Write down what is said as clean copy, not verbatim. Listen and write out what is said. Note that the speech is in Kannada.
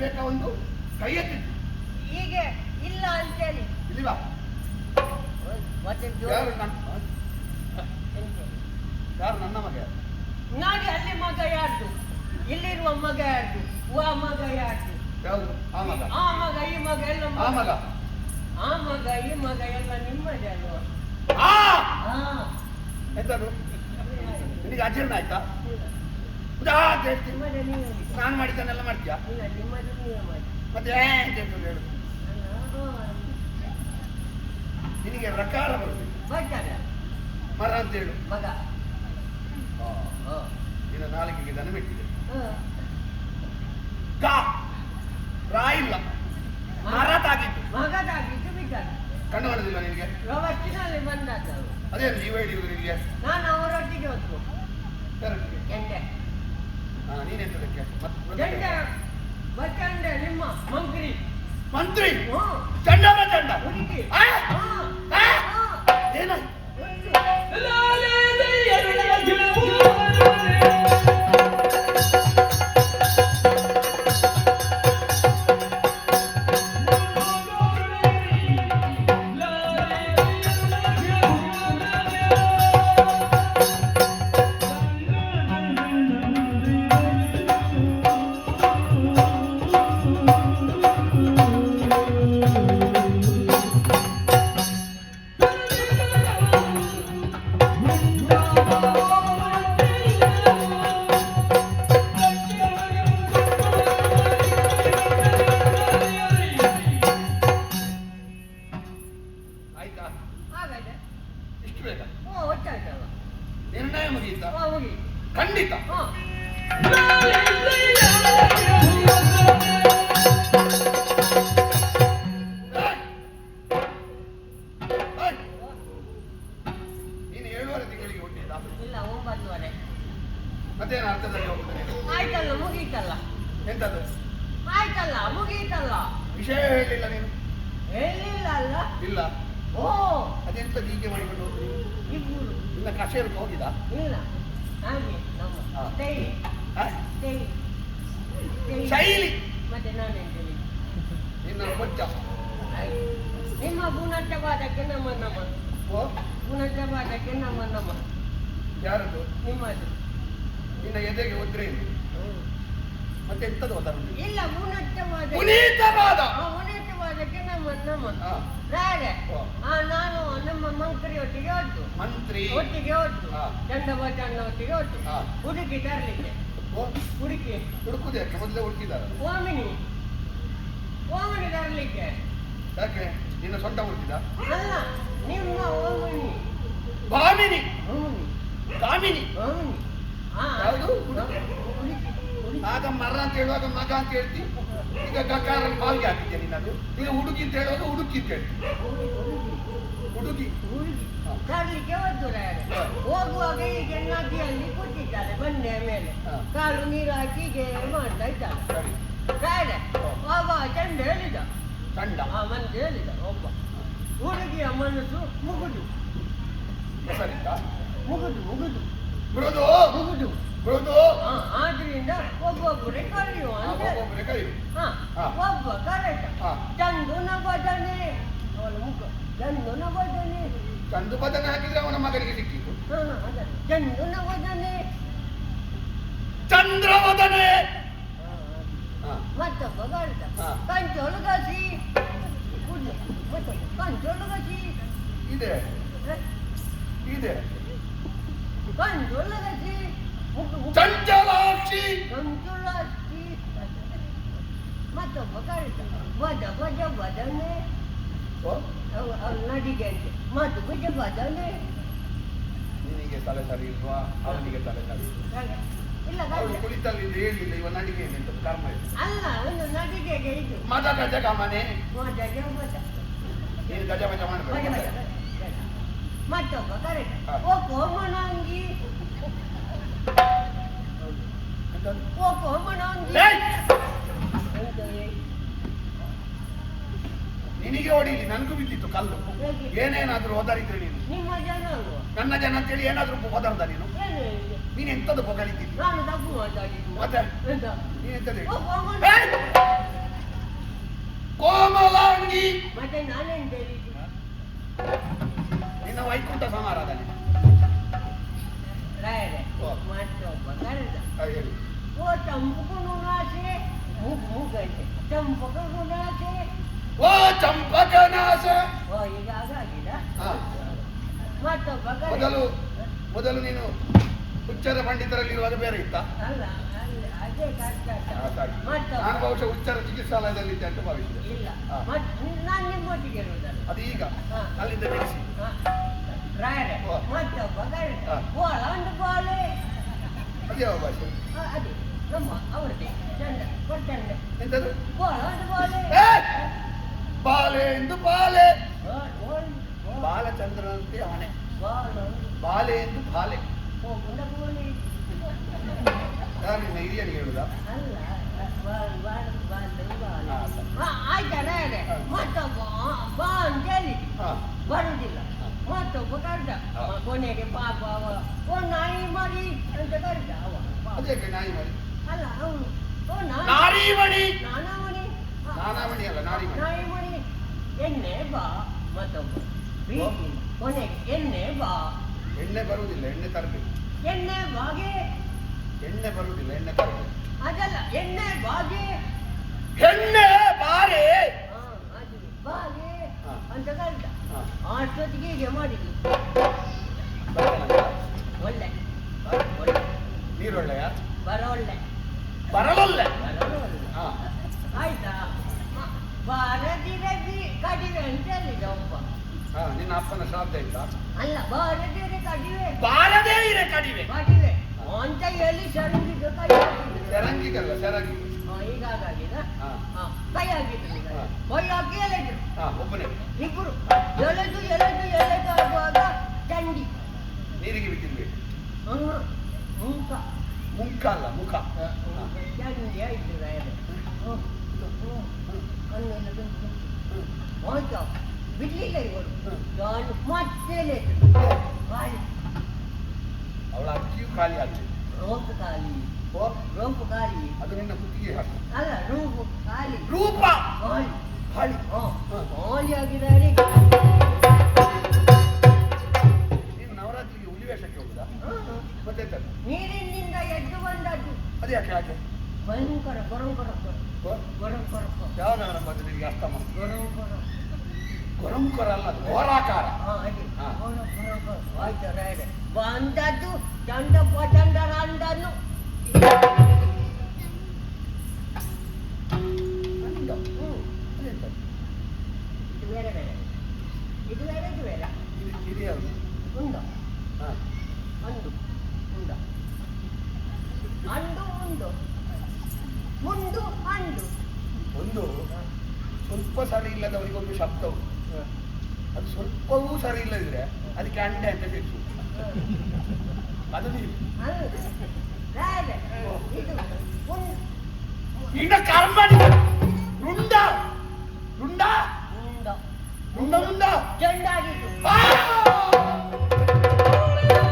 ಬೇಕಾ ಒಂದು ಕೈ ಎತ್ತಿದ್ದು ಹೀಗೆ ಇಲ್ಲ ಅಂತೇಳಿ ಇಲ್ವಾ ಮತ್ತೆ ಯಾರು ನನ್ನ ಮಗ ನೋಡಿ ಅಲ್ಲಿ ಮಗ ಯಾರ್ದು ಇಲ್ಲಿರುವ ಮಗ ಯಾರ್ದು ಆ ಮಗ ಯಾರ್ದು ಯಾವುದು ಆ ಮಗ ಈ ಮಗ ಎಲ್ಲ ಆ ಮಗ ಆ ಮಗ ಈ ಮಗ ಎಲ್ಲ ನಿಮ್ಮದೇ ಅಲ್ವಾ ಎಂತದು ನಿನಗೆ ಅಜೀರ್ಣ ಆಯ್ತಾ ನಾನು ಮಾಡಿದ್ದನ್ನೆಲ್ಲ ಮಾಡ್ತೀಯಾ ಮತ್ತೆ ಹೇಳು ನಿನಗೆ ಪ್ರಕಾರ ಬರುದಿಲ್ಲ ಮರ ಅಂತ ಹೇಳು ಮಗ ನಿನ್ನ ನಾಲಿಗೆಗೆ ದನ ಬಿಟ್ಟಿದೆ ರಾ ಇಲ್ಲ ಮರದಾಗಿತ್ತು ಮಗದಾಗಿತ್ತು ಬಿದ್ದಾನೆ ಕಂಡು ಮಾಡೋದಿಲ್ಲ ನಿನಗೆ ಪ್ರವಚನಲ್ಲಿ ಬಂದದ್ದು ಅದೇ ಜೀವ ಹಿಡಿಯುವುದು ನಿನಗೆ ನಾನು ಅವರೊಟ್ಟಿಗೆ ಹೋಗ್ತು ಎಂಟೆ ನೀನೆಂತದಕ್ಕೆ ಬಚ್ಚಂಡೆ ನಿಮ್ಮ ಮಂತ್ರಿ ಮಂತ್ರಿ ಚಂಡ ಚಂಡ ಹುಡುಗಿ ಏನಾಯ್ತು ನಿರ್ಣಯ ಮುಗಿಯಿತ ಖಂಡಿತ ನೀನು 7.5 ತಿಂಗಳಿಗೆ ಹುಟ್ಟಿದ್ದ ಇಲ್ಲ 9.5 ಮತ್ತೇನು ಅರ್ಥದಲ್ಲಿ ಹೋಗುತ್ತದೆ ಆಯ್ತಲ್ಲ ಮುಗೀತಲ್ಲ ಎಂತದ್ದು ಆಯ್ತಲ್ಲ ಮುಗೀತಲ್ಲ ವಿಷಯ ಹೇಳಿಲ್ಲ ನೀನು ಹೇಳಿಲ್ಲ ಅಲ್ಲ ಇಲ್ಲ ಓ ಅದೆಂತ ಹೀಗೆ ಮಾಡಿಕೊಂಡು ಹೋಗ್ತೀನಿ ಇಬ್ಬರು ನಿನ್ನ ಕಷೇರಕ್ಕೆ ಹೋಗಿದ ಇಲ್ಲ ಹಾಗೆ ನಮ್ಮ ಶೈಲಿ ಮತ್ತೆ ನಾನೇಂತೇಳಿ ನಿನ್ನ ಕೊಚ್ಚ ನಿಮ್ಮ ಗುಣಟ್ಟವಾದಕ್ಕೆ ನಮ್ಮ ಗುಣಟ್ಟವಾದಕ್ಕೆ ನಮ್ಮ ಯಾರದು ನಿಮ್ಮದು ನಿನ್ನ ಎದೆಗೆ ಒದ್ರೆ ಮತ್ತೆ ಎಂತದ್ದು ಹೋದ ಇಲ್ಲ ಗುಣಟ್ಟವಾದ ಉನ್ನತವಾದಕ್ಕೆ ನಮ್ಮ ರಾಜೆ ನಾನು ನಮ್ಮ ಮಂತ್ರಿ ಒಟ್ಟಿಗೆ ಹೊತ್ತು ಒಟ್ಟಿಗೆ ಹೊತ್ತು ಚಂಡ ಒಟ್ಟಿಗೆ ಹೊತ್ತು ಹುಡುಕಿ ತರಲಿಕ್ಕೆ ಹುಡುಕಿ ಹುಡುಕುದಕ್ಕೆ ಮೊದಲೇ ಹುಡುಕಿದ್ದಾರೆ ಓಮಿನಿ ತರಲಿಕ್ಕೆ ಯಾಕೆ ನಿನ್ನ ಸೊಂಟ ಹುಡುಕಿದ ಅಲ್ಲ ನಿಮ್ಮ ಓಮಿನಿ ಭಾಮಿನಿ ಕಾಮಿನಿ ಯಾವುದು ಆಗ ಮರ ಅಂತ ಹೇಳುವಾಗ ಮಗ ಅಂತ ಹೇಳ್ತಿ ಈಗ ಗಕಾರಲ್ಲಿ ಬಾವಿಗೆ ಹಾಕಿದ್ದೆ ನಿನ್ನದು ಈಗ ಹುಡುಗಿ ಅಂತ ಹೇಳುವಾಗ ಹುಡುಕಿ ಅಂತ ಹೇಳ್ತಿ ಹುಡುಗಿ ತರಲಿಕ್ಕೆ ಹೋದ್ದು ಹೋಗುವಾಗ ಈಗ ನದಿಯಲ್ಲಿ ಕೂತಿದ್ದಾರೆ ಬಂಡೆ ಮೇಲೆ ಕಾಲು ನೀರು ಹಾಕಿ ಹೀಗೆ ಮಾಡ್ತಾ ಇದ್ದಾರೆ ರಾಯಡೆ ಒಬ್ಬ ಚಂಡ ಹೇಳಿದ ಚಂಡ ಮಂದಿ ಹೇಳಿದ ಒಬ್ಬ ಹುಡುಗಿಯ ಮನಸ್ಸು ಮುಗುದು ಮುಗುದು ಮೃದು ಮುಗುದು ಮೃದು ಆದ್ರಿಂದ ಒಬ್ಬೊಬ್ಬರೇ ಕರೆಯುವ ಒಬ್ಬ ಕರೆತ ಚಂದುನ ಭಜನೆ ಅವನ ಮುಖ ಚಂದುನ ಭಜನೆ ಚಂದು ಭಜನೆ ಹಾಕಿದ್ರೆ ಅವನ ಮಗನಿಗೆ ಸಿಕ್ಕಿತು ಚಂದುನ ಭಜನೆ ಚಂದ್ರವದನೆ ಮತ್ತೊಬ್ಬ ಕರೆತ ಕಂಚೊಳಗಸಿ ಕಂಚೊಳಗಸಿ ಇದೆ ಇದೆ ಕಂಚೊಳಗಸಿ ಚಂಚಲಾಕ್ಷಿ ಮತ್ತೊಬ್ಬ ಕರೆತ ಭಜನೆ ನಡಿಗೆ ಅಂತೆ ಮತ್ತು ಭಜನೆ ನಿನಗೆ ತಲೆ ಸರಿ ಇಲ್ವಾ ಅವನಿಗೆ ತಲೆ ಸರಿ ಇಲ್ಲ ಅವಳು ಕುಳಿತಲ್ಲಿ ಹೇಳಿಲ್ಲ ಇವ ನಡಿಗೆ ಅಂತ ಕರ್ಮ ಇದೆ ಅಲ್ಲ ಒಂದು ನಡಿಗೆಗೆ ಇದು ಮದ ಗಜ ಗಮನೆ ನೀನು ಗಜ ಮಜ ಮಾಡಬೇಕು ಮತ್ತೊಬ್ಬ ಕರೆಕ್ಟ್ ಓ ಕೋಮನಾಂಗಿ ಓ ಕೋಮನಾಂಗಿ ನಿನಗೆ ಹೊಡಿಲಿ ನನಗೂ ಬಿದ್ದಿತ್ತು ಕಲ್ಲು ಏನೇನಾದ್ರೂ ಓದಾರಿದ್ರೆ ನೀನು ನಿಮ್ಮ ಜನ ಅಲ್ವಾ ನನ್ನ ಜನ ಅಂತೇಳಿ ಏನಾದ್ರೂ ಓದಾರ್ದ ನೀನು ನೀನು ಎಂತದ್ದು ಹೊಗಳಿದ್ದೀನಿ ನಾನು ತಪ್ಪು ಮಾತಾಡಿದ್ದು ಮತ್ತೆ ಎಂತ ನೀನೆಂತದ್ದು ಓ ಕೋಮನಾಂಗಿ ಹೋಗಿ ಮತ್ತೆ ನಾನೆಂತ ಹೇಳಿದ್ದು ನಿನ್ನ ವೈಕುಂಠ ಸಮಾರಾಧನೆ ರಾಯರೇ ಓ. ಮತ್ತೊಬ್ಬ ಕರೆದ ಹೇಳಿ ಓ ಚಂಪಕನು ನಾಶೆ ಮೂಗಂಟೆ ಚಂಪಕನು ನಾಶೆ ಓ ಚಂಪಕನಾಶ. ಓ ಈಗ ಆಗಿಲ್ಲ ಹಾ. ಮತ್ತೊಬ್ಬ ಮೊದಲು ನೀನು ಉಚ್ಚರ ಪಂಡಿತರಲ್ಲಿರುವಾಗ ಬೇರೆ ಇತ್ತ. ಅಲ್ಲ ಅದೇ ಕಷ್ಟ ನಾನು ಮತ್ತೊಬ್ಬ ಬಹುಶಃ ಉಚ್ಚರ ಚಿಕಿತ್ಸಾಲಯದಲ್ಲಿ ಇದ್ದೆ ಅಂತ ಭಾವಿಸಿದೆ. ಇಲ್ಲ ಹಾ. ನಾನು ನಿಮ್ಮೊಟ್ಟಿಗೆ ಇರುವುದಲ್ಲ ಅದು ಈಗ ಹಾ. ಅಲ್ಲಿಂದ ಬೆಳೆಸಿ. ರಾಯರೇ ಓ. ಮತ್ತೊಬ್ಬ ಕರೆದ ಹಾ. ಬೋಳ ಒಂದು ಬಾಳೆ ಅದ್ಯಾವ ಭಾಷೆ? ಅದೇ ನಮ್ಮ ಅವ್ರದ್ದೇ ಚಂದ ಕೊಟ್ಟಂಡೆ ಎಂತದು? ಬೋಳ ಒಂದು ಬಾಳೆ ಏ! ಬಾಲೆ ಎಂದು ಬಾಲೆ ಬೋಳ ಬಾಲಚಂದ್ರನಂತೆ ಆನೆ. ಒಂದು ಬಾಲೆ ಎಂದು ಬಾಲೆ. ಹೋಗುಂಡ ಬೋಳಿ ನಾನು ನಿನ್ನ ಹಿರಿಯನಿಗೆ ಹೇಳುದಾ? ಅಲ್ಲ ಹಾ, ಸರಿ. ಆಯ್ತಾರ ಹಾ. ಮತ್ತೊಬ್ಬ ಬಾ ಅಂತ ಹೇಳಿ ಹಾ. ಬರುದಿಲ್ಲ ಮತ್ತೊಬ್ಬ ಕರೆದ ಹಾ. ಕೊನೆಗೆ ಪಾಪ ಅವ ಓ ನಾಯಿ ಮರಿ ಅಂತ ಕರೆದ ಅವ ಪಾಪ. ಅದೇಕೆ ನಾಯಿ ಮರಿ? ಅಲ್ಲ ಅವನು ಓ ನಾರಿ ಮಣಿ. ನಾನವನಿ ನಾನಾಮಣಿ ಅಲ್ಲ, ನಾರಿ ಮಣಿ. ನಾಯಿ ಮರಿ ಎಣ್ಣೆ ಬಾ ಮತ್ತೊಬ್ಬ ಪ್ರೀತಿ ಕೊನೆಗೆ ಎಣ್ಣೆ ಬಾ ಎಣ್ಣೆ ಬರುವುದಿಲ್ಲ, ಎಣ್ಣೆ ತರಬೇಕು. ಎಣ್ಣೆ ಬಾಗೆ ಎಣ್ಣೆ ಬರುವುದಿಲ್ಲ, ಎಣ್ಣೆ ತರಬೇಕು. ಅದಲ್ಲ ಎಣ್ಣೆ ಬಾಗೆ ಎಣ್ಣೆ ಬಾರೆ. ಅದು ಬಾಗೆ ಹಾ. ಅಂತ ಕರೆದ ಹಾ. ಅಷ್ಟೊತ್ತಿಗೆ ಹೀಗೆ ಮಾಡಿದ್ಲು ಬರಲ್ಲ. ಒಳ್ಳೆ ಹಾ? ಒಳ್ಳೆ ನೀರೊಳ್ಳೆಯ? ಬರೋಳ್ಳೆ ಬರಲೊಲ್ಲೆ. ಬರೋಳ್ಳೆ ಹಾ. ಆಯ್ತಾ ಬಾರದಿರದಿ ಕಡಿವೆ ಅಂತ ಹೇಳಿದ ಒಬ್ಬ ಹಾ, ನಿನ್ನ ಅಪ್ಪನ ಶ್ರಾದ್ದ ಇತ್ತ? ಅಲ್ಲ ಬಾರದಿರೆ ಕಡಿವೆ ಬಾರದೇ ಇರೆ ಕಡಿವೆ. ಕಡಿವೆ ಅಂತ ಹೇಳಿ ಸರಂಗಿಗೆ ಕೈ ಹಾಕಿದ್ರು ಸೆರಂಗಿಗಲ್ಲ, ಸೆರಂಗಿ. ಈಗ ಹಾಗಾಗಿದ ಹಾ. ಕೈ ಹಾಕಿದ್ರು ಹಾ. ಕೈ ಹಾಕಿ ಎಳೆದ್ರು ಹಾ, ಒಬ್ಬನೇ ಇಬ್ಬರು ಎಳೆದು ಆಗುವಾಗ ಚಂಡಿ ನೀರಿಗೆ ಬಿದ್ದಿರ್ಬೇಕು. ಮುಖ ಮುಖ ಅಲ್ಲ, ಮುಖ. ಚಂಡಿ ಆಯ್ತು ರಾಯರೇ ಕಣ್ಣೆಲ್ಲ ತುಂಬಿತು. ಆಯ್ತಾ ಬಿಡ್ಲಿಲ್ಲ ಇವರು ನಾನು ಮತ್ತೆ ಎಳೆದ್ರು ಖಾಲಿ ಅವಳ ಅಕ್ಕಿಯೂ ಖಾಲಿ ಆಗ್ತದೆ. ರೋಪು ಖಾಲಿ ಓ, ರೋಪು ಖಾಲಿ ಅದು ನಿನ್ನ ಕುತ್ತಿಗೆ ಹಾಕು. ಅಲ್ಲ ರೂಪು ಖಾಲಿ ರೂಪ ಖಾಲಿ ಖಾಲಿ. ಖಾಲಿ ಆಗಿದ್ದಾರೆ ನೀನು ನವರಾತ್ರಿಗೆ ಹುಲಿ ವೇಷಕ್ಕೆ ಹೋಗುದಾ? ಮತ್ತೆ ಎಂತದ್ದು? ನೀರಿನಿಂದ ಎದ್ದು ಬಂದದ್ದು ಅದು ಯಾಕೆ ಹಾಗೆ? ಭಯಂಕರ ಗೊರಂಕರ ಓ, ಗೊರಂಕರ ಯಾವ ನಗರ ಬಂದು ನಿನಗೆ ಅಸ್ತಮ? ಗೊರಂಕರ ಗೊರಂಕರ ಅಲ್ಲ, ಅದು ಘೋರಾಕಾರ. ಅದೇ ಹಾ. ಗೊರಂಕರ ಆಯ್ತು ರಾಯರೇ ಬಂದದ್ದು ಚಂಡಪ್ಪ ಚಂಡರಾಂಡನು ಅಲ್ಲಿಂದ. ಅದೆಂತದ್ದು? ಇದು ಬೇರೆ ಬೇರೆ ಇದು ಬೇರೆ ಇದು ಯಾವುದು? ಉಂಡ ಹಾ. ಅಂಡು ಉಂಡ ಅಂಡು ಉಂಡು ಮುಂಡು ಅಂಡು ಒಂದು ಸ್ವಲ್ಪ ಸರಿ ಇಲ್ಲದವರಿಗೊಂದು ಶಬ್ದವು, ಅದು ಸ್ವಲ್ಪವೂ ಸರಿ ಇಲ್ಲದಿದ್ರೆ ಅದಕ್ಕೆ ಅಂಡೆ ಅಂತ ಬೇಕು. ಅದು ನೀವು ರಾಯರೇ ಇದು ಉಂಡು ಈಗ ಕರ್ಮಡಿ